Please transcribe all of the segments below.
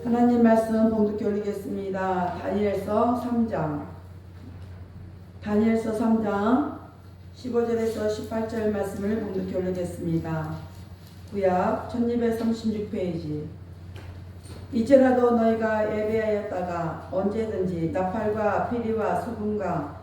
하나님 말씀 봉독해 올리겠습니다. 다니엘서 3장 15절에서 18절 말씀을 봉독해 올리겠습니다. 구약 1236페이지. 이제라도 너희가 예배하였다가 언제든지 나팔과 피리와 소금과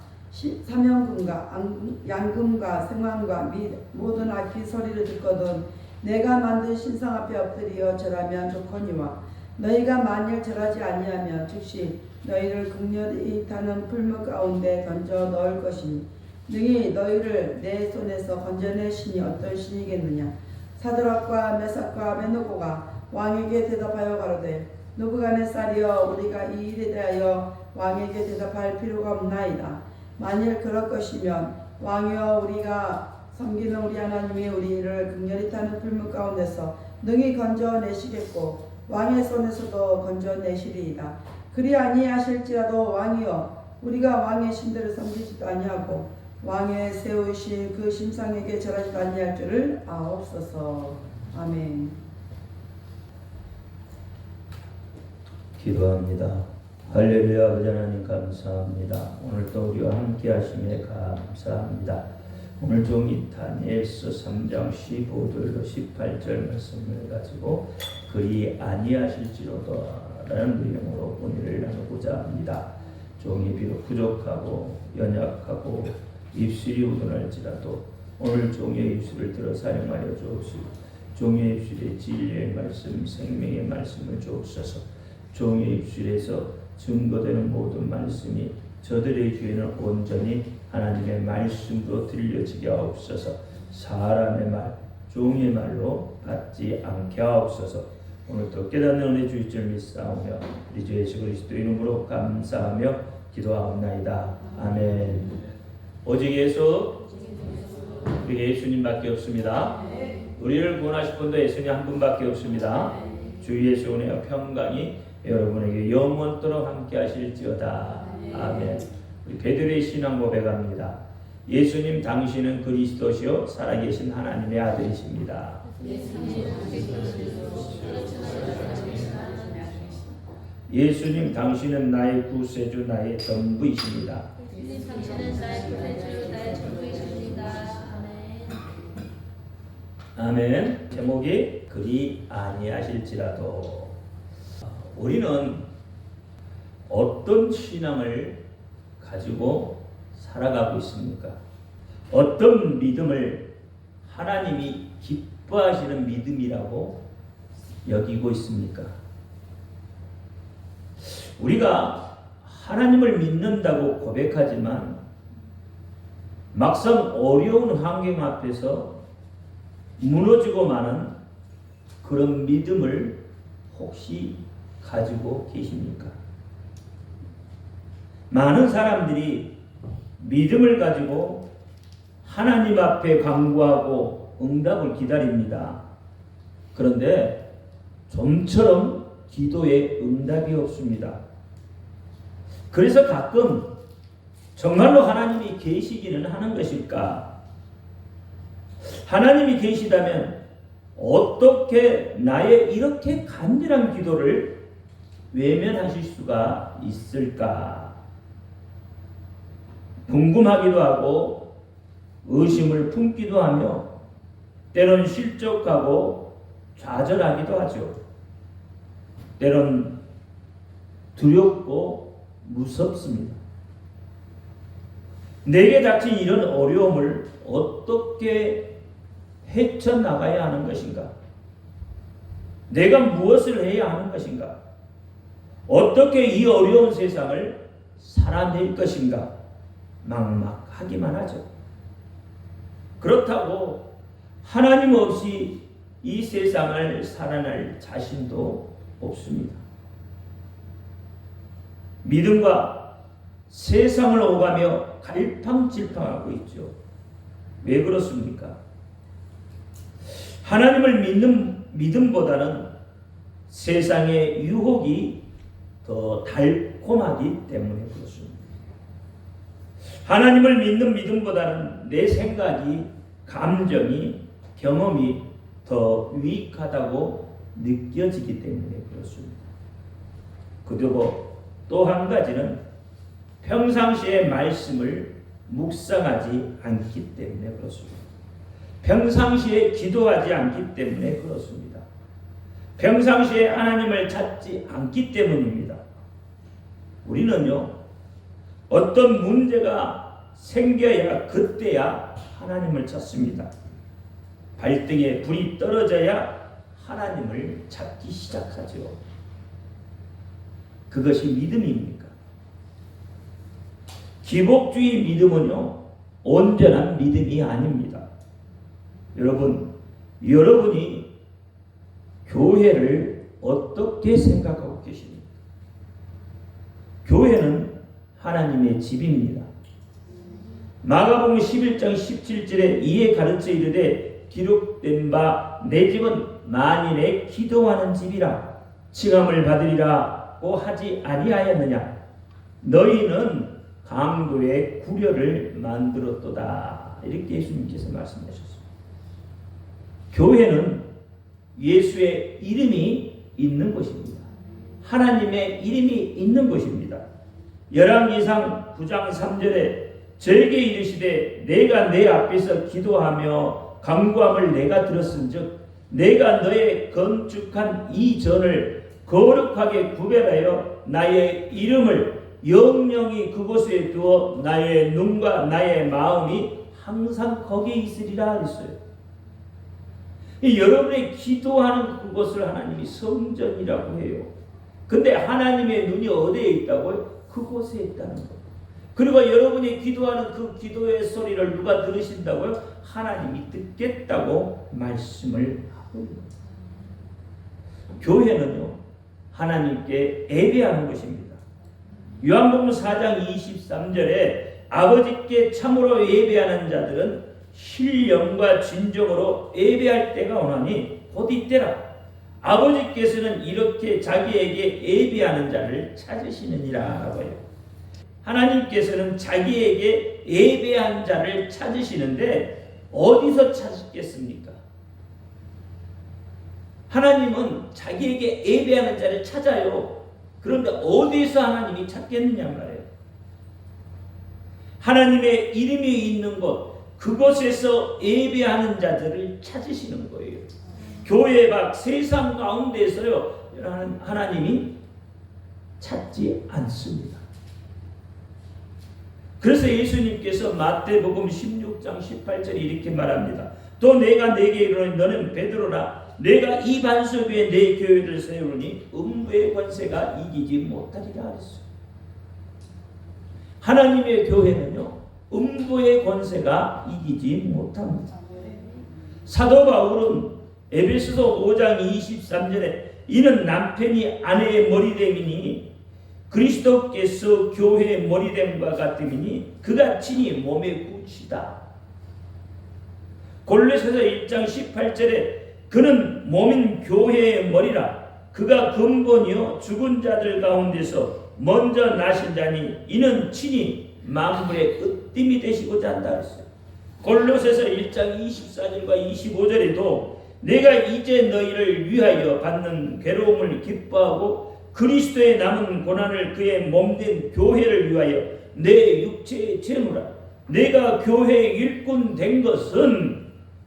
사명금과 양금과 생황과 및 모든 악기 소리를 듣거든 내가 만든 신상 앞에 엎드려 절하면 좋거니와 너희가 만일 절하지 아니하면 즉시 너희를 극렬히 타는 풀무 가운데 던져 넣을 것이니 능히 너희를 내 손에서 건져낼 신이 어떤 신이겠느냐. 사드락과 메삭과 아벳느고가 왕에게 대답하여 가로되 느부갓네살이여 우리가 이 일에 대하여 왕에게 대답할 필요가 없나이다. 만일 그럴 것이면 왕이여 우리가 섬기는 우리 하나님이 우리를 극렬히 타는 풀무 가운데서 능히 건져내시겠고 왕의 손에서도 건져내시리이다. 그리 아니하실지라도 왕이여 우리가 왕의 신들을 섬기지도 아니하고 왕의 세우신 그 심상에게 절하지도 아니할 줄을 아옵소서. 아멘. 기도합니다. 할렐루야. 아버지 하나님 감사합니다. 오늘도 우리와 함께 하심에 감사합니다. 오늘 종이 다니엘서 3장 15절로 18절 말씀을 가지고 그리 아니하실지로도 라는 내용으로 본의를 나누고자 합니다. 종이 비록 부족하고 연약하고 입술이 우둔할지라도 오늘 종의 입술을 들어 사용하여 주옵시고 종의 입술에 진리의 말씀, 생명의 말씀을 주옵소서. 종의 입술에서 증거되는 모든 말씀이 저들의 귀에는 온전히 하나님의 말씀으로 들려지게 하옵소서. 사람의 말, 종의 말로 받지 않게 하옵소서. 오늘도 깨닫는 은혜 주실 줄 믿사오며 우리 주 예수 그리스도 이름으로 감사하며 기도하옵나이다. 아멘. 오직 예수, 우리 예수님밖에 없습니다. 우리를 구원하실 분도 예수님 한 분밖에 없습니다. 주 예수 은혜와 평강이 여러분에게 영원토록 함께 하실지어다. 아멘. 우리 베드로의 신앙 고백합니다. 예수님 당신은 그리스도시요 살아계신 하나님의 아들이십니다. 예수님 당신은 나의 구세주 나의 전부이십니다. 아멘. 제목이 그리 아니하실지라도. 우리는 어떤 신앙을 가지고 살아가고 있습니까? 어떤 믿음을 하나님이 기뻐하시는 믿음이라고 여기고 있습니까? 우리가 하나님을 믿는다고 고백하지만 막상 어려운 환경 앞에서 무너지고 마는 그런 믿음을 혹시 가지고 계십니까? 많은 사람들이 믿음을 가지고 하나님 앞에 간구하고 응답을 기다립니다. 그런데 좀처럼 기도에 응답이 없습니다. 그래서 가끔 정말로 하나님이 계시기는 하는 것일까? 하나님이 계시다면 어떻게 나의 이렇게 간절한 기도를 외면하실 수가 있을까? 궁금하기도 하고 의심을 품기도 하며 때론 실족하고 좌절하기도 하죠. 때론 두렵고 무섭습니다. 내게 닥친 이런 어려움을 어떻게 헤쳐나가야 하는 것인가? 내가 무엇을 해야 하는 것인가? 어떻게 이 어려운 세상을 살아낼 것인가? 막막하기만 하죠. 그렇다고 하나님 없이 이 세상을 살아낼 자신도 없습니다. 믿음과 세상을 오가며 갈팡질팡하고 있죠. 왜 그렇습니까? 하나님을 믿는 믿음보다는 세상의 유혹이 더 달콤하기 때문에 그렇습니다. 하나님을 믿는 믿음보다는 내 생각이, 감정이, 경험이 더 유익하다고 느껴지기 때문에 그렇습니다. 그리고 또 한 가지는 평상시에 말씀을 묵상하지 않기 때문에 그렇습니다. 평상시에 기도하지 않기 때문에 그렇습니다. 평상시에 하나님을 찾지 않기 때문입니다. 우리는요, 어떤 문제가 생겨야 그때야 하나님을 찾습니다. 발등에 불이 떨어져야 하나님을 찾기 시작하죠. 그것이 믿음입니까? 기복주의 믿음은요, 온전한 믿음이 아닙니다. 여러분이 교회를 어떻게 생각하고 계십니까? 교회는 하나님의 집입니다. 마가복음 11장 17절에 이에 가르쳐 이르되 기록된 바 내 집은 만인의 기도하는 집이라 칭함을 받으리라고 하지 아니하였느냐. 너희는 강도의 구려를 만들었도다. 이렇게 예수님께서 말씀하셨습니다. 교회는 예수의 이름이 있는 것입니다. 하나님의 이름이 있는 것입니다. 열왕기상 9장 3절에 저에게 이르시되 내가 내 앞에서 기도하며 간구함을 내가 들었은즉 내가 너의 건축한 이 전을 거룩하게 구별하여 나의 이름을 영영히 그곳에 두어 나의 눈과 나의 마음이 항상 거기에 있으리라 했어요. 여러분의 기도하는 그곳을 하나님이 성전이라고 해요. 근데 하나님의 눈이 어디에 있다고요? 그곳에 있다는 거예요. 그리고 여러분이 기도하는 그 기도의 소리를 누가 들으신다고요? 하나님이 듣겠다고 말씀을 하고 있는 거예요. 교회는요, 하나님께 예배하는 것입니다. 요한복음 4장 23절에 아버지께 참으로 예배하는 자들은 신령과 진정으로 예배할 때가 오나니 곧 이때라. 아버지께서는 이렇게 자기에게 예배하는 자를 찾으시느니라 라고 해요. 하나님께서는 자기에게 예배한 자를 찾으시는데 어디서 찾으겠습니까? 하나님은 자기에게 예배하는 자를 찾아요. 그런데 어디서 하나님이 찾겠느냐 말이에요. 하나님의 이름이 있는 곳, 그곳에서 예배하는 자들을 찾으시는 거예요. 교회 밖 세상 가운데서요, 하나님이 찾지 않습니다. 그래서 예수님께서 마태복음 16장 18절에 이렇게 말합니다. 또 내가 네게 이르노니 너는 베드로라. 내가 이 반석 위에 내 교회를 세우니 음부의 권세가 이기지 못하리라 하랬어요. 하나님의 교회는요, 음부의 권세가 이기지 못합니다. 사도 바울은 에베소서 5장 23절에 이는 남편이 아내의 머리됨이니 그리스도께서 교회의 머리됨과 같음이니 그가 친히 몸의 굳이다. 골로새서 1장 18절에 그는 몸인 교회의 머리라. 그가 근본이요 죽은 자들 가운데서 먼저 나신 자니 이는 친히 만물의 으뜸이 되시고자 한다 했어요. 골로새서 1장 24절과 25절에도 내가 이제 너희를 위하여 받는 괴로움을 기뻐하고 그리스도의 남은 고난을 그의 몸된 교회를 위하여 내 육체에 채우라. 내가 교회의 일꾼 된 것은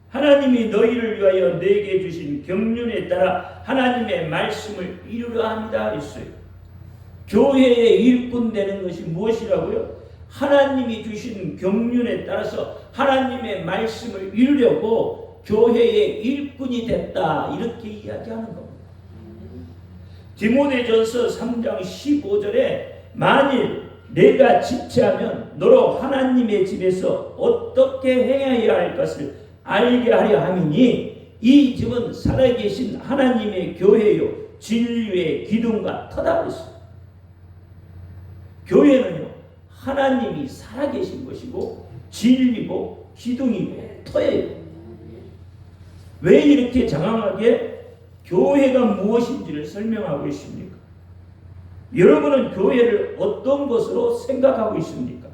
하나님이 너희를 위하여 내게 주신 경륜에 따라 하나님의 말씀을 이루려 합니다 했어요. 교회의 일꾼 되는 것이 무엇이라고요? 하나님이 주신 경륜에 따라서 하나님의 말씀을 이루려고 교회의 일꾼이 됐다, 이렇게 이야기하는 겁니다. 디모데전서 3장 15절에 만일 내가 지체하면 너로 하나님의 집에서 어떻게 행해야 할 것을 알게 하려 함이니 이 집은 살아계신 하나님의 교회요 진리의 기둥과 터다 그랬어요. 교회는요, 하나님이 살아계신 것이고 진리고 기둥이고 터예요. 왜 이렇게 장황하게 교회가 무엇인지를 설명하고 있습니까? 여러분은 교회를 어떤 것으로 생각하고 있습니까?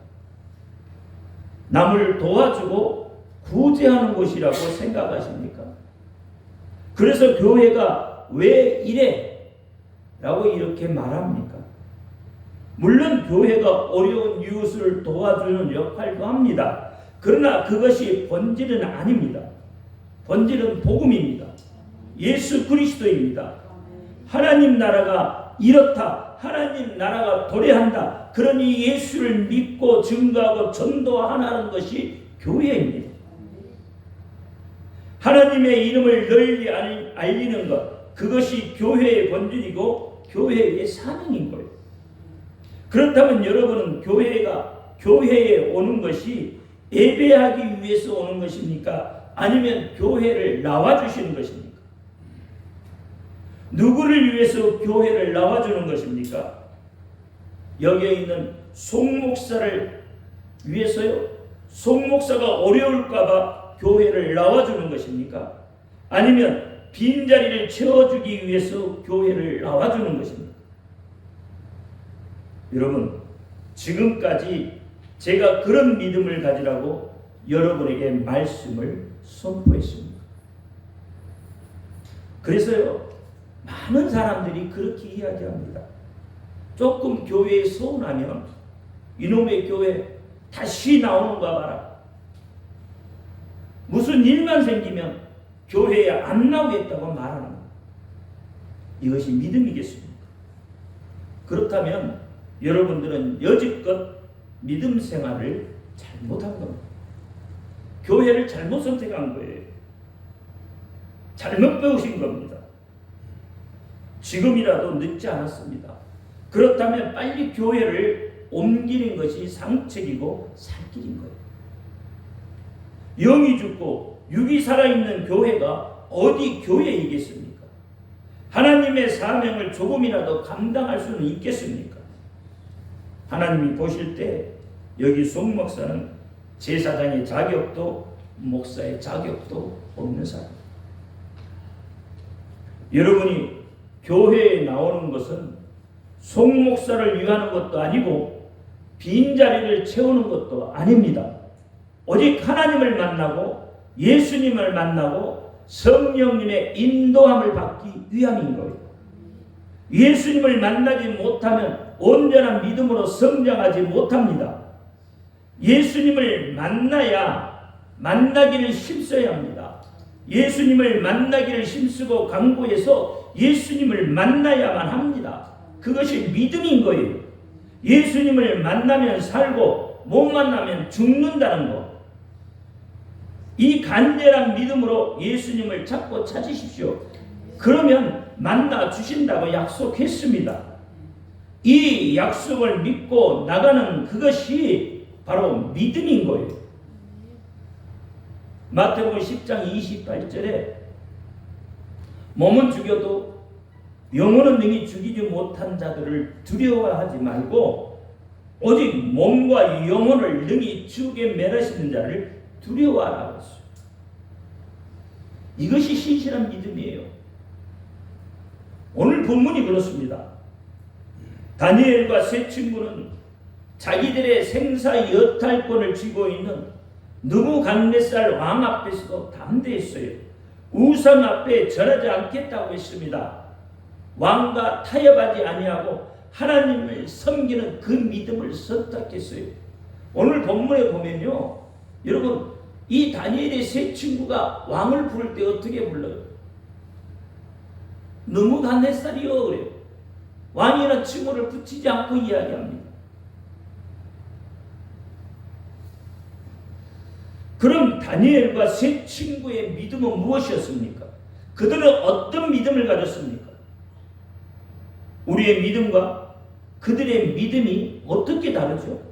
남을 도와주고 구제하는 곳이라고 생각하십니까? 그래서 교회가 왜 이래? 라고 이렇게 말합니까? 물론 교회가 어려운 이웃을 도와주는 역할도 합니다. 그러나 그것이 본질은 아닙니다. 본질은 복음입니다. 예수 그리스도입니다. 하나님 나라가 이렇다. 하나님 나라가 도래한다. 그러니 예수를 믿고 증거하고 전도하는 것이 교회입니다. 하나님의 이름을 널리 알리는 것, 그것이 교회의 본질이고 교회의 사명인 거예요. 그렇다면 여러분은 교회에 오는 것이 예배하기 위해서 오는 것입니까? 아니면 교회를 나와주시는 것입니까? 누구를 위해서 교회를 나와주는 것입니까? 여기에 있는 송목사를 위해서요? 송목사가 어려울까봐 교회를 나와주는 것입니까? 아니면 빈자리를 채워주기 위해서 교회를 나와주는 것입니까? 여러분, 지금까지 제가 그런 믿음을 가지라고 여러분에게 말씀을 선포했습니다. 그래서요, 많은 사람들이 그렇게 이야기합니다. 조금 교회에 서운하면 이놈의 교회 다시 나오는가 봐라. 무슨 일만 생기면 교회에 안 나오겠다고 말하는 겁니다. 이것이 믿음이겠습니까? 그렇다면 여러분들은 여지껏 믿음 생활을 잘못한 겁니다. 교회를 잘못 선택한 거예요. 잘못 배우신 겁니다. 지금이라도 늦지 않았습니다. 그렇다면 빨리 교회를 옮기는 것이 상책이고 살 길인 거예요. 영이 죽고 육이 살아있는 교회가 어디 교회이겠습니까? 하나님의 사명을 조금이라도 감당할 수는 있겠습니까? 하나님이 보실 때 여기 송 목사는 제사장의 자격도 목사의 자격도 없는 사람. 여러분이 교회에 나오는 것은 송 목사를 위하는 것도 아니고 빈자리를 채우는 것도 아닙니다. 오직 하나님을 만나고 예수님을 만나고 성령님의 인도함을 받기 위함인 거예요. 예수님을 만나지 못하면 온전한 믿음으로 성장하지 못합니다. 예수님을 만나기를 힘써야 합니다. 예수님을 만나기를 힘쓰고 강구해서 예수님을 만나야만 합니다. 그것이 믿음인 거예요. 예수님을 만나면 살고 못 만나면 죽는다는 것. 이 간절한 믿음으로 예수님을 찾고 찾으십시오. 그러면 만나 주신다고 약속했습니다. 이 약속을 믿고 나가는 그것이 바로 믿음인 거예요. 마태복음 10장 28절에 몸은 죽여도 영혼은 능히 죽이지 못한 자들을 두려워하지 말고 오직 몸과 영혼을 능히 죽게 매라시는 자를 두려워하라고 했어요. 이것이 신실한 믿음이에요. 오늘 본문이 그렇습니다. 다니엘과 세 친구는 자기들의 생사 여탈권을 쥐고 있는 느부갓네살 왕 앞에서도 담대했어요. 우상 앞에 절하지 않겠다고 했습니다. 왕과 타협하지 아니하고 하나님을 섬기는 그 믿음을 선택했어요. 오늘 본문에 보면요, 여러분, 이 다니엘의 세 친구가 왕을 부를 때 어떻게 불러요? 느부갓네살이요 그래요. 왕이나 칭호를 붙이지 않고 이야기합니다. 그럼 다니엘과 세 친구의 믿음은 무엇이었습니까? 그들은 어떤 믿음을 가졌습니까? 우리의 믿음과 그들의 믿음이 어떻게 다르죠?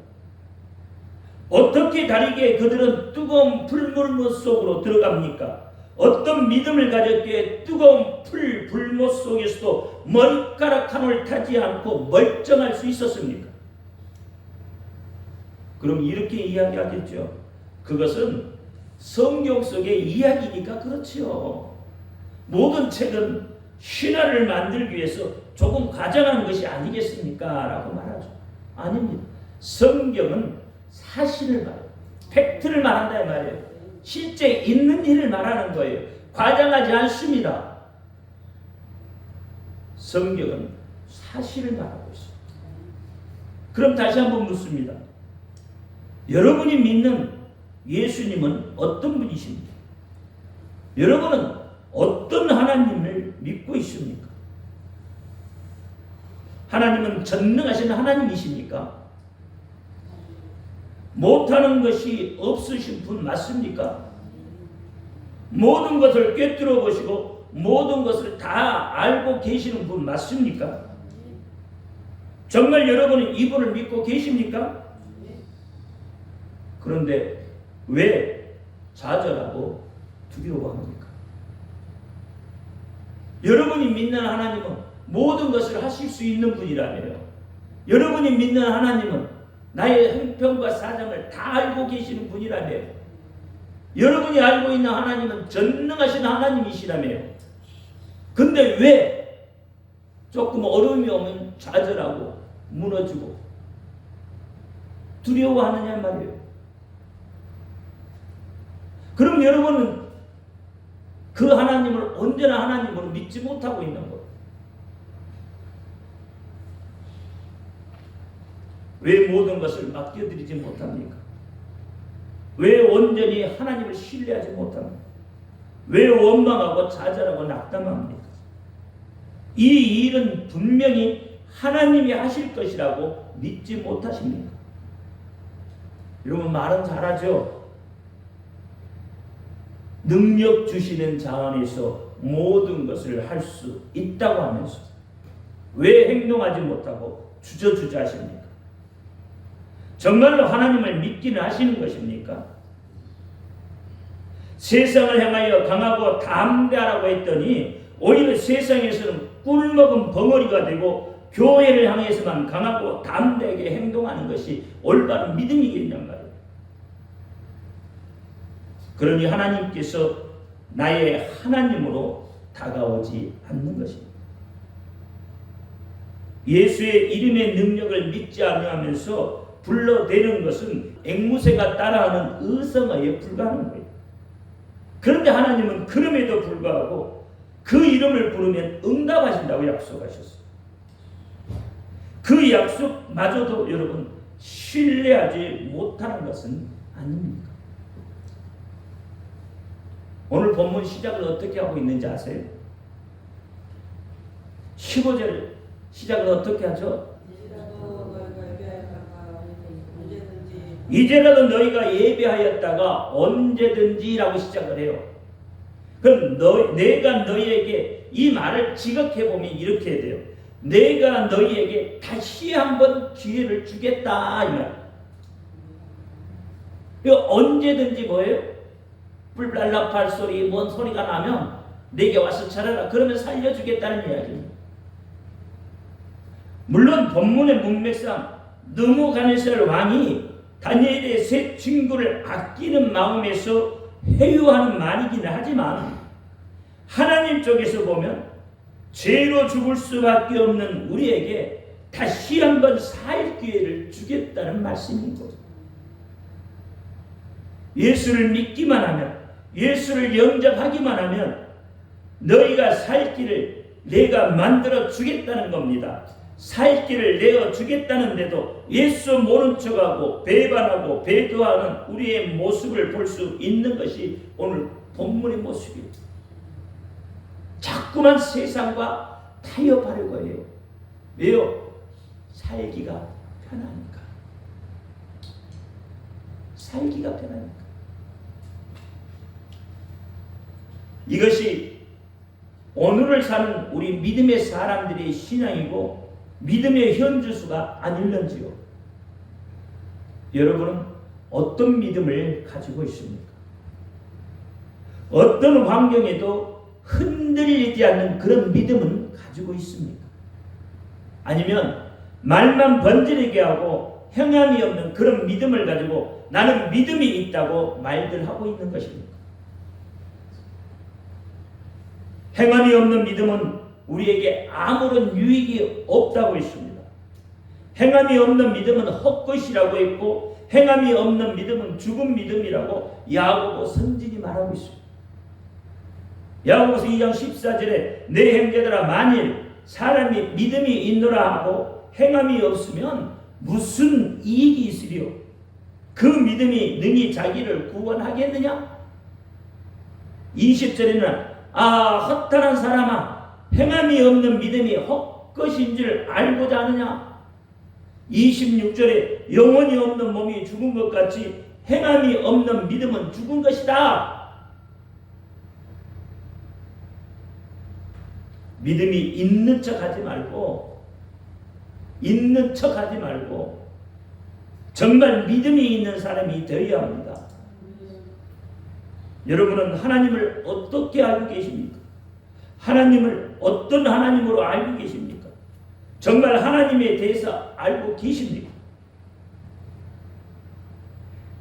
어떻게 다르게 그들은 뜨거운 불못 속으로 들어갑니까? 어떤 믿음을 가졌기에 뜨거운 불못 속에서도 머리카락 하나를 타지 않고 멀쩡할 수 있었습니까? 그럼 이렇게 이야기하겠죠. 그것은 성경 속의 이야기니까 그렇지요. 모든 책은 신화를 만들기 위해서 조금 과장한 것이 아니겠습니까? 라고 말하죠. 아닙니다. 성경은 사실을 말해요. 팩트를 말한다 이 말이에요. 실제 있는 일을 말하는 거예요. 과장하지 않습니다. 성경은 사실을 말하고 있습니다. 그럼 다시 한번 묻습니다. 여러분이 믿는 예수님은 어떤 분이십니까? 여러분은 어떤 하나님을 믿고 있습니까? 하나님은 전능하신 하나님이십니까? 못하는 것이 없으신 분 맞습니까? 모든 것을 꿰뚫어 보시고 모든 것을 다 알고 계시는 분 맞습니까? 정말 여러분은 이분을 믿고 계십니까? 그런데 왜 좌절하고 두려워합니까? 여러분이 믿는 하나님은 모든 것을 하실 수 있는 분이라며요. 여러분이 믿는 하나님은 나의 형편과 사정을 다 알고 계시는 분이라며요. 여러분이 알고 있는 하나님은 전능하신 하나님이시라며요. 근데 왜 조금 어려움이 오면 좌절하고 무너지고 두려워하느냐 말이에요. 그럼 여러분은 그 하나님을 언제나 하나님으로 믿지 못하고 있는 거예요. 왜 모든 것을 맡겨드리지 못합니까? 왜 온전히 하나님을 신뢰하지 못합니까? 왜 원망하고 좌절하고 낙담합니까? 이 일은 분명히 하나님이 하실 것이라고 믿지 못하십니까? 여러분 말은 잘하죠? 능력 주시는 자 안에서 모든 것을 할 수 있다고 하면서 왜 행동하지 못하고 주저주저하십니까? 정말로 하나님을 믿기는 하시는 것입니까? 세상을 향하여 강하고 담대하라고 했더니 오히려 세상에서는 꿀먹은 벙어리가 되고 교회를 향해서만 강하고 담대하게 행동하는 것이 올바른 믿음이겠냔 말이에요. 그러니 하나님께서 나의 하나님으로 다가오지 않는 것입니다. 예수의 이름의 능력을 믿지 아니하면서 불러대는 것은 앵무새가 따라하는 의성어에 불과한 거예요. 그런데 하나님은 그럼에도 불구하고 그 이름을 부르면 응답하신다고 약속하셨어요. 그 약속마저도 여러분 신뢰하지 못하는 것은 아닙니까? 오늘 본문 시작을 어떻게 하고 있는지 아세요? 15절 시작을 어떻게 하죠? 이제라도 너희가 예배하였다가 언제든지라고 시작을 해요. 그럼 내가 너희에게 이 말을 지각해보면 이렇게 해야 돼요. 내가 너희에게 다시 한번 기회를 주겠다 이 말. 이거 언제든지 뭐예요? 불랄라팔 소리 뭔 소리가 나면 내게 와서 차려라. 그러면 살려주겠다는 이야기입니다. 물론 본문의 문맥상 느부갓네살 왕이 다니엘의 세 친구를 아끼는 마음에서 회유하는 말이긴 하지만 하나님 쪽에서 보면 죄로 죽을 수밖에 없는 우리에게 다시 한번 살 기회를 주겠다는 말씀인 거죠. 예수를 믿기만 하면, 예수를 영접하기만 하면 너희가 살 길을 내가 만들어 주겠다는 겁니다. 살 길을 내어 주겠다는데도 예수 모른 척하고 배반하고 배도하는 우리의 모습을 볼 수 있는 것이 오늘 본문의 모습이에요. 자꾸만 세상과 타협하려고 해요. 왜요? 살기가 편하니까. 살기가 편하니까. 이것이 오늘을 사는 우리 믿음의 사람들의 신앙이고 믿음의 현주수가 아닐런지요. 여러분은 어떤 믿음을 가지고 있습니까? 어떤 환경에도 흔들리지 않는 그런 믿음은 가지고 있습니까? 아니면 말만 번지르게 하고 행함이 없는 그런 믿음을 가지고 나는 믿음이 있다고 말들 하고 있는 것입니까? 행함이 없는 믿음은 우리에게 아무런 유익이 없다고 했습니다. 행함이 없는 믿음은 헛것이라고 했고 행함이 없는 믿음은 죽은 믿음이라고 야고보 선진이 말하고 있습니다. 야고보서 2장 14절에 내 형제들아 만일 사람이 믿음이 있노라 하고 행함이 없으면 무슨 이익이 있으리요? 그 믿음이 능히 자기를 구원하겠느냐? 20절에는 허탄한 사람아, 행함이 없는 믿음이 헛것인 줄 알고자 하느냐? 26절에 영혼이 없는 몸이 죽은 것 같이 행함이 없는 믿음은 죽은 것이다. 믿음이 있는 척 하지 말고 정말 믿음이 있는 사람이 되어야 합니다. 여러분은 하나님을 어떻게 알고 계십니까? 하나님을 어떤 하나님으로 알고 계십니까? 정말 하나님에 대해서 알고 계십니까?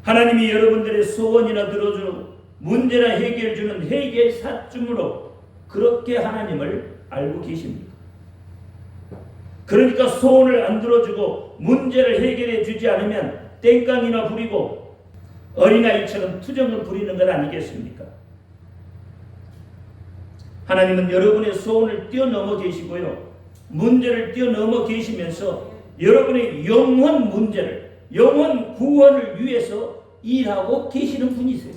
하나님이 여러분들의 소원이나 들어주는 문제나 해결 주는 해결 사쯤으로 그렇게 하나님을 알고 계십니까? 그러니까 소원을 안 들어주고 문제를 해결해 주지 않으면 땡깡이나 부리고 어린아이처럼 투정을 부리는 것 아니겠습니까? 하나님은 여러분의 소원을 뛰어넘어 계시고요, 문제를 뛰어넘어 계시면서 여러분의 영혼 문제를, 영혼 구원을 위해서 일하고 계시는 분이세요.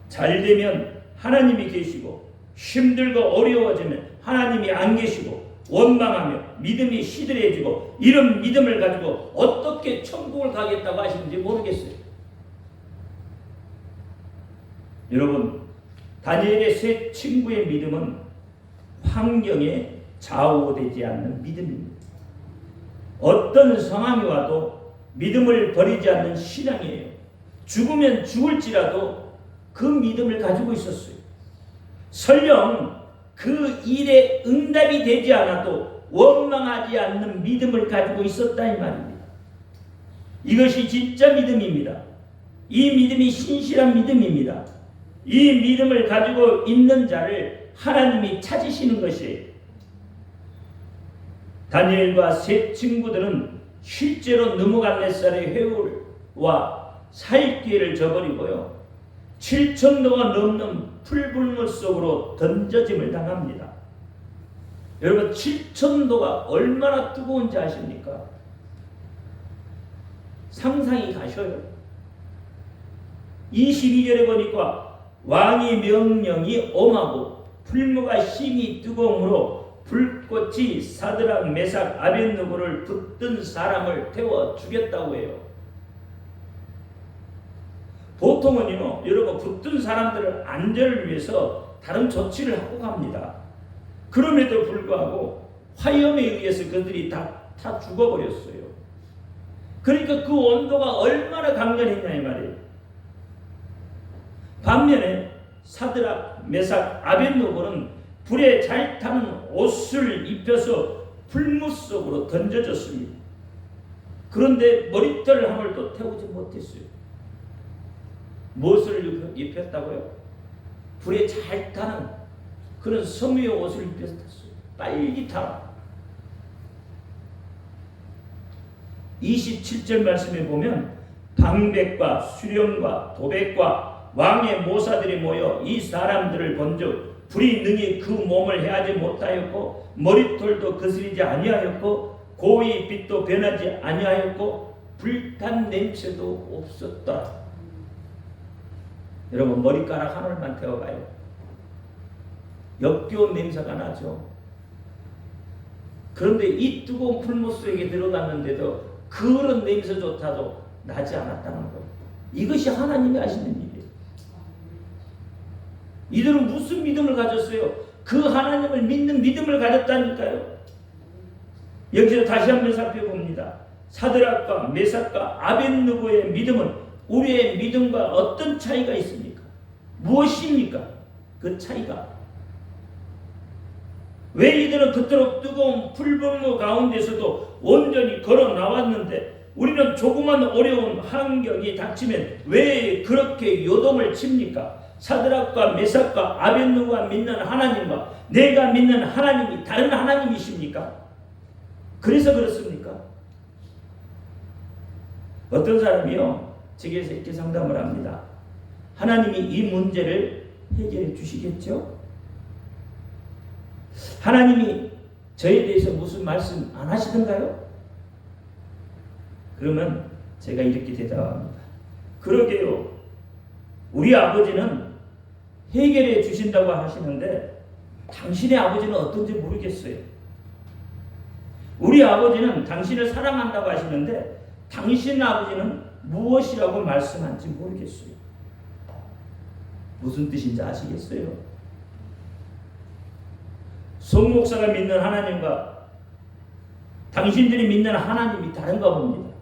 잘 되면 하나님이 계시고 힘들고 어려워지면 하나님이 안 계시고 원망하며 믿음이 시들해지고 이런 믿음을 가지고 어떻게 천국을 가겠다고 하시는지 모르겠어요. 여러분, 다니엘의 세 친구의 믿음은 환경에 좌우되지 않는 믿음입니다. 어떤 상황이 와도 믿음을 버리지 않는 신앙이에요. 죽으면 죽을지라도 그 믿음을 가지고 있었어요. 설령 그 일에 응답이 되지 않아도 원망하지 않는 믿음을 가지고 있었다 이 말입니다. 이것이 진짜 믿음입니다. 이 믿음이 신실한 믿음입니다. 이 믿음을 가지고 있는 자를 하나님이 찾으시는 것이에요. 다니엘과 세 친구들은 실제로 느부갓네살의 회오리와 살기를 저버리고요, 7,000도가 넘는 풀불물 속으로 던져짐을 당합니다. 여러분, 7,000도가 얼마나 뜨거운지 아십니까? 상상이 가셔요. 22절에 보니까 왕의 명령이 엄하고 풀무가 심히 뜨거움으로 불꽃이 사드락 메삭 아벳느고를 붙든 사람을 태워 죽였다고 해요. 보통은요, 여러분, 붙든 사람들을 안전을 위해서 다른 조치를 하고 갑니다. 그럼에도 불구하고 화염에 의해서 그들이 다 죽어버렸어요. 그러니까 그 온도가 얼마나 강렬했냐 이 말이에요. 반면에 사드락 메삭 아벳느고는 불에 잘 타는 옷을 입혀서 풀무 속으로 던져졌습니다. 그런데 머리털 하늘도 태우지 못했어요. 무엇을 입혔다고요? 불에 잘 타는 그런 섬유의 옷을 입혔어요. 빨리 타라. 27절 말씀에 보면 방백과 수령과 도백과 왕의 모사들이 모여 이 사람들을 본즉 불이 능히 그 몸을 해하지 못하였고 머리털도 거스리지 아니하였고 고의 빛도 변하지 아니하였고 불탄 냄새도 없었다. 여러분, 머리카락 하늘만 태워가요, 역겨운 냄새가 나죠. 그런데 이 뜨거운 풀무 속에 들어갔는데도 그런 냄새조차도 나지 않았다는 거예요. 이것이 하나님이 하시는 일이에요. 이들은 무슨 믿음을 가졌어요? 그 하나님을 믿는 믿음을 가졌다니까요. 여기서 다시 한번 살펴봅니다. 사드락과 메삭과 아벳느고의 믿음은 우리의 믿음과 어떤 차이가 있습니까? 무엇입니까? 그 차이가 왜 이들은 그토록 뜨거운 풀불무 가운데서도 온전히 걸어 나왔는데 우리는 조그만 어려운 환경이 닥치면 왜 그렇게 요동을 칩니까? 사드락과 메삭과 아벳느고가 믿는 하나님과 내가 믿는 하나님이 다른 하나님이십니까? 그래서 그렇습니까? 어떤 사람이요, 제게서 이렇게 상담을 합니다. 하나님이 이 문제를 해결해 주시겠죠? 하나님이 저에 대해서 무슨 말씀 안 하시던가요? 그러면 제가 이렇게 대답합니다. 그러게요. 우리 아버지는 해결해 주신다고 하시는데 당신의 아버지는 어떤지 모르겠어요. 우리 아버지는 당신을 사랑한다고 하시는데 당신 아버지는 무엇이라고 말씀한지 모르겠어요. 무슨 뜻인지 아시겠어요? 송 목사가 믿는 하나님과 당신들이 믿는 하나님이 다른가 봅니다.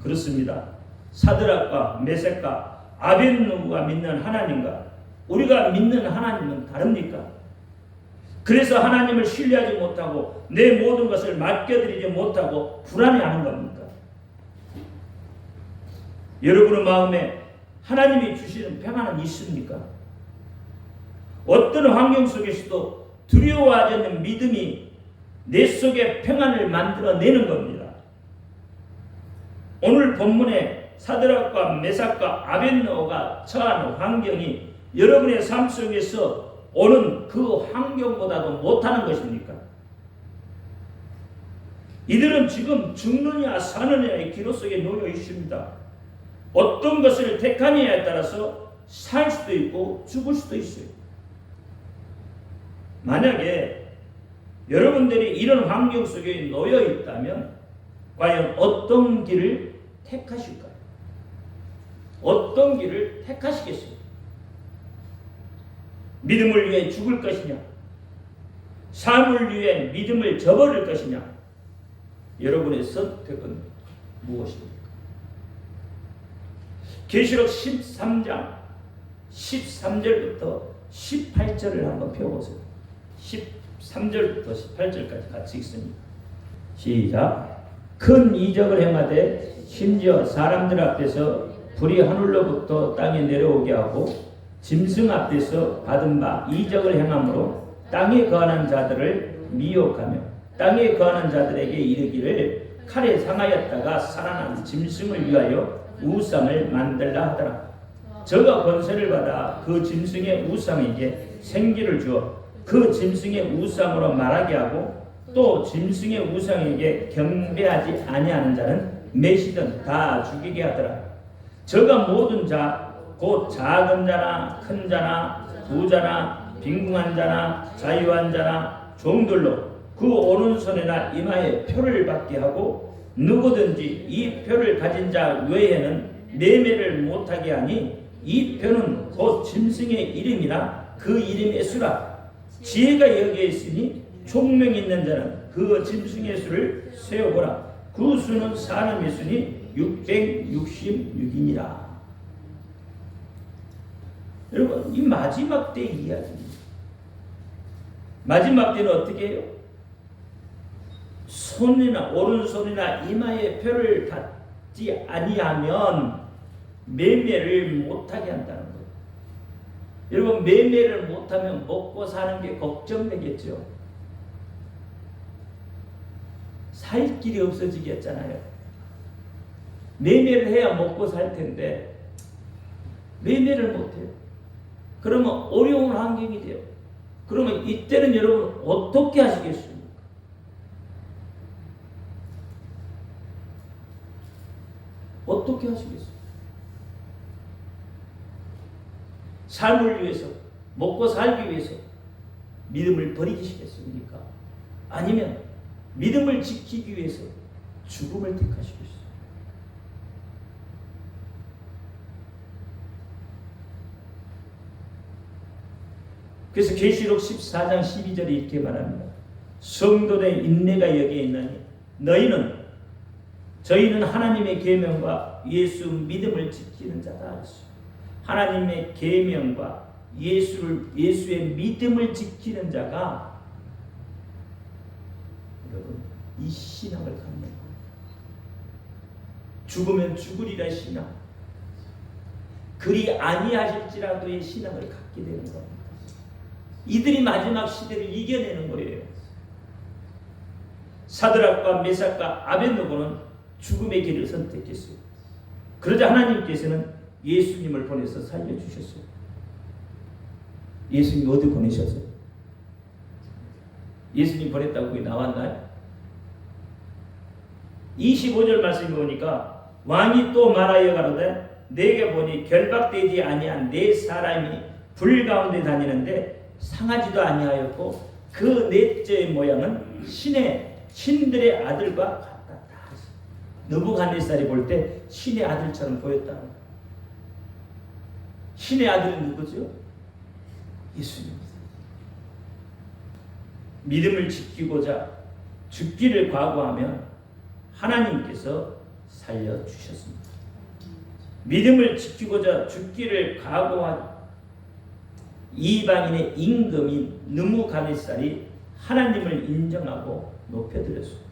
그렇습니다. 사드락과 메섹과 아벳느고가 믿는 하나님과 우리가 믿는 하나님은 다릅니까? 그래서 하나님을 신뢰하지 못하고 내 모든 것을 맡겨드리지 못하고 불안해하는 겁니까? 여러분의 마음에 하나님이 주시는 평안은 있습니까? 어떤 환경 속에서도 두려워하지 않는 믿음이 내 속에 평안을 만들어내는 겁니다. 오늘 본문에 사드락과 메삭과 아벳느고가 처한 환경이 여러분의 삶 속에서 오는 그 환경보다도 못하는 것입니까? 이들은 지금 죽느냐 사느냐의 기로 속에 놓여 있습니다. 어떤 것을 택하느냐에 따라서 살 수도 있고 죽을 수도 있어요. 만약에 여러분들이 이런 환경 속에 놓여 있다면 과연 어떤 길을 택하실까요? 어떤 길을 택하시겠어요? 믿음을 위해 죽을 것이냐? 삶을 위해 믿음을 저버릴 것이냐? 여러분의 선택은 무엇입니까? 계시록 13장 13절부터 18절을 한번 펴보세요. 13절부터 18절까지 같이 읽습니다. 시작. 큰 이적을 행하되 심지어 사람들 앞에서 불이 하늘로부터 땅에 내려오게 하고 짐승 앞에서 받은 바 이적을 행함으로 땅에 거하는 자들을 미혹하며 땅에 거하는 자들에게 이르기를 칼에 상하였다가 살아난 짐승을 위하여 우상을 만들라 하더라. 저가 권세를 받아 그 짐승의 우상에게 생기를 주어 그 짐승의 우상으로 말하게 하고 또 짐승의 우상에게 경배하지 아니하는 자는 매시든 다 죽이게 하더라. 저가 모든 자 곧 작은 자나 큰 자나 부자나 빈궁한 자나 자유한 자나 종들로 그 오른손이나 이마에 표를 받게 하고 누구든지 이 표를 가진 자 외에는 매매를 못하게 하니 이 표는 곧 짐승의 이름이나 그 이름의 수라. 지혜가 여기에 있으니 총명 있는 자는 그 짐승의 수를 세어보라. 그 수는 사람의 수니 666이니라. 여러분, 이 마지막 때의 이야기입니다. 마지막 때는 어떻게 해요? 손이나 오른손이나 이마에 표를 받지 아니하면 매매를 못하게 한다는 거예요. 여러분, 매매를 못하면 먹고 사는 게 걱정되겠죠. 살 길이 없어지겠잖아요. 매매를 해야 먹고 살 텐데 매매를 못해요. 그러면 어려운 환경이 돼요. 그러면 이때는 여러분 어떻게 하시겠습니까? 어떻게 하시겠어요? 삶을 위해서, 먹고 살기 위해서 믿음을 버리시겠습니까? 아니면 믿음을 지키기 위해서 죽음을 택하시겠어요? 그래서 계시록 14장 12절에 이렇게 말합니다. 성도된 인내가 여기에 있나니 저희는 하나님의 계명과 예수 믿음을 지키는 자다. 하나님의 계명과 예수의 믿음을 지키는 자가 여러분 이 신앙을 갖는 거예요. 죽으면 죽으리라 신앙. 그리 아니하실지라도의 신앙을 갖게 되는 겁니다. 이들이 마지막 시대를 이겨내는 거예요. 사드락과 메삭과 아벳느고는 죽음의 길을 선택했어요. 그러자 하나님께서는 예수님을 보내서 살려주셨어요. 예수님 어디 보내셨어요? 예수님 보냈다고 그게 나왔나요? 25절 말씀에 보니까 왕이 또 말하여 가로되 내게 보니 결박되지 아니한 네 사람이 불 가운데 다니는데 상하지도 아니하였고 그 넷째의 모양은 신들의 아들과 같다. 느부갓네살이 볼 때 신의 아들처럼 보였다. 신의 아들은 누구죠? 예수님입니다. 믿음을 지키고자 죽기를 각오하면 하나님께서 살려주셨습니다. 믿음을 지키고자 죽기를 각오한 이방인의 임금인 느부갓네살이 하나님을 인정하고 높여드렸습니다.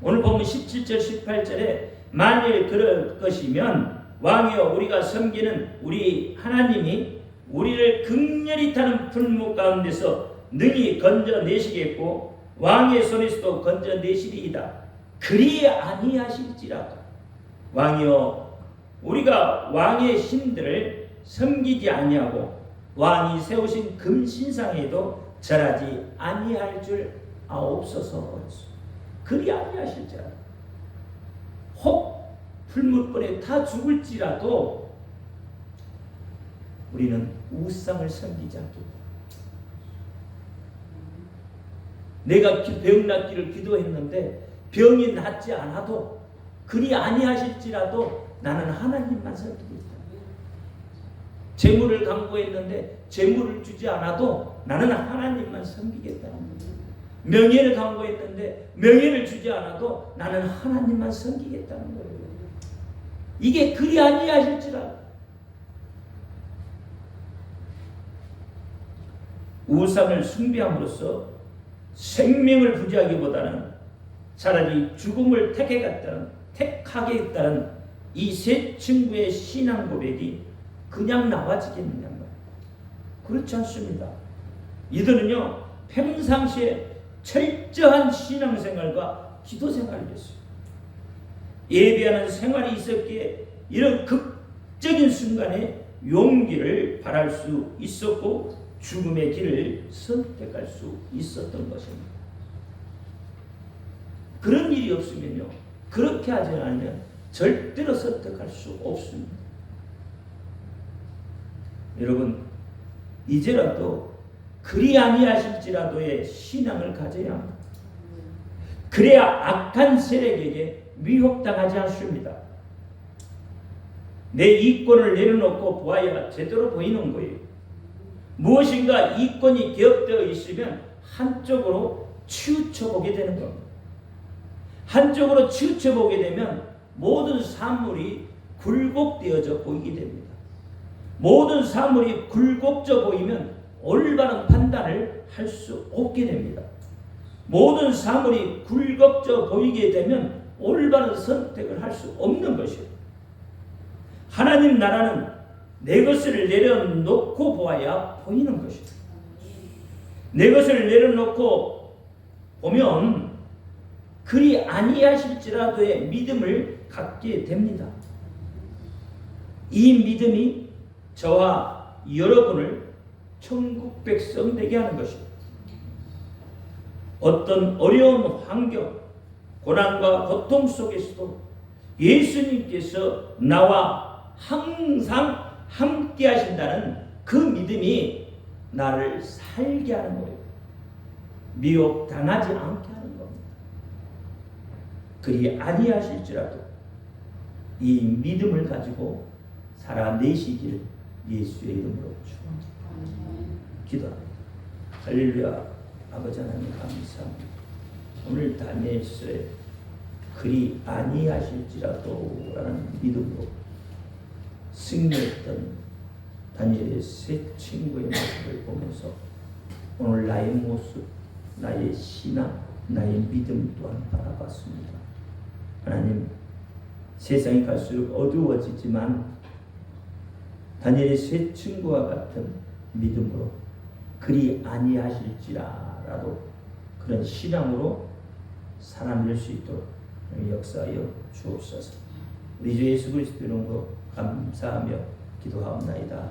오늘 보면 17절 18절에 만일 그럴 것이면 왕이여 우리가 섬기는 우리 하나님이 우리를 극렬히 타는 풀무 가운데서 능히 건져내시겠고 왕의 손에서도 건져내시리이다. 그리 아니하실지라도 왕이여 우리가 왕의 신들을 섬기지 아니하고 왕이 세우신 금신상에도 절하지 아니할 줄 아옵소서. 그리 아니하실지라도 혹 풀무불에 다 죽을지라도 우리는 우상을 섬기지 않겠다. 내가 병 낫기를 기도했는데 병이 낫지 않아도 그리 아니하실지라도 나는 하나님만 섬기겠다. 재물을 강구했는데 재물을 주지 않아도 나는 하나님만 섬기겠다. 명예를 강구했는데 명예를 주지 않아도 나는 하나님만 섬기겠다는 거예요. 이게 그리 아니하실지라도 우상을 숭배함으로써 생명을 부지하기보다는 차라리 죽음을 택하겠다는 이 세 친구의 신앙 고백이 그냥 나와지겠느냐 말이에요. 그렇지 않습니다. 이들은요 평상시에 철저한 신앙생활과 기도생활을 했어요. 예배하는 생활이 있었기에 이런 극적인 순간에 용기를 발할 수 있었고 죽음의 길을 선택할 수 있었던 것입니다. 그런 일이 없으면요 그렇게 하지 않으면 절대로 선택할 수 없습니다. 여러분 이제라도 그리 아니하실지라도의 신앙을 가져야 합니다. 그래야 악한 세력에게 미혹당하지 않습니다. 내 이권을 내려놓고 보아야 제대로 보이는 거예요. 무엇인가 이권이 개혁되어 있으면 한쪽으로 치우쳐보게 되는 겁니다. 한쪽으로 치우쳐보게 되면 모든 사물이 굴곡되어져 보이게 됩니다. 모든 사물이 굴곡져 보이면 올바른 판단을 할 수 없게 됩니다. 모든 사물이 굴곡져 보이게 되면 올바른 선택을 할 수 없는 것이에요. 하나님 나라는 내 것을 내려놓고 보아야 보이는 것이에요. 내 것을 내려놓고 보면 그리 아니하실지라도의 믿음을 갖게 됩니다. 이 믿음이 저와 여러분을 천국 백성 되게 하는 것입니다. 어떤 어려운 환경, 고난과 고통 속에서도 예수님께서 나와 항상 함께 하신다는 그 믿음이 나를 살게 하는 거예요. 미혹당하지 않게 하는 겁니다. 그리 아니하실지라도 이 믿음을 가지고 살아내시기를 예수의 이름으로 축원합니다. 기도합니다. 할렐루야. 아버지 하나님 감사합니다. 오늘 다니엘서에 그리 아니하실지라도 라는 믿음으로 승리했던 다니엘의 세 친구의 모습을 보면서 오늘 나의 모습, 나의 신앙, 나의 믿음 또한 바라봤습니다. 하나님, 세상이 갈수록 어두워지지만 다니엘의 세 친구와 같은 믿음으로 그리 아니하실지라도 그런 신앙으로 살아낼 수 있도록 역사하여 주옵소서. 우리 주 예수 그리스도 이름으로 감사하며 기도하옵나이다.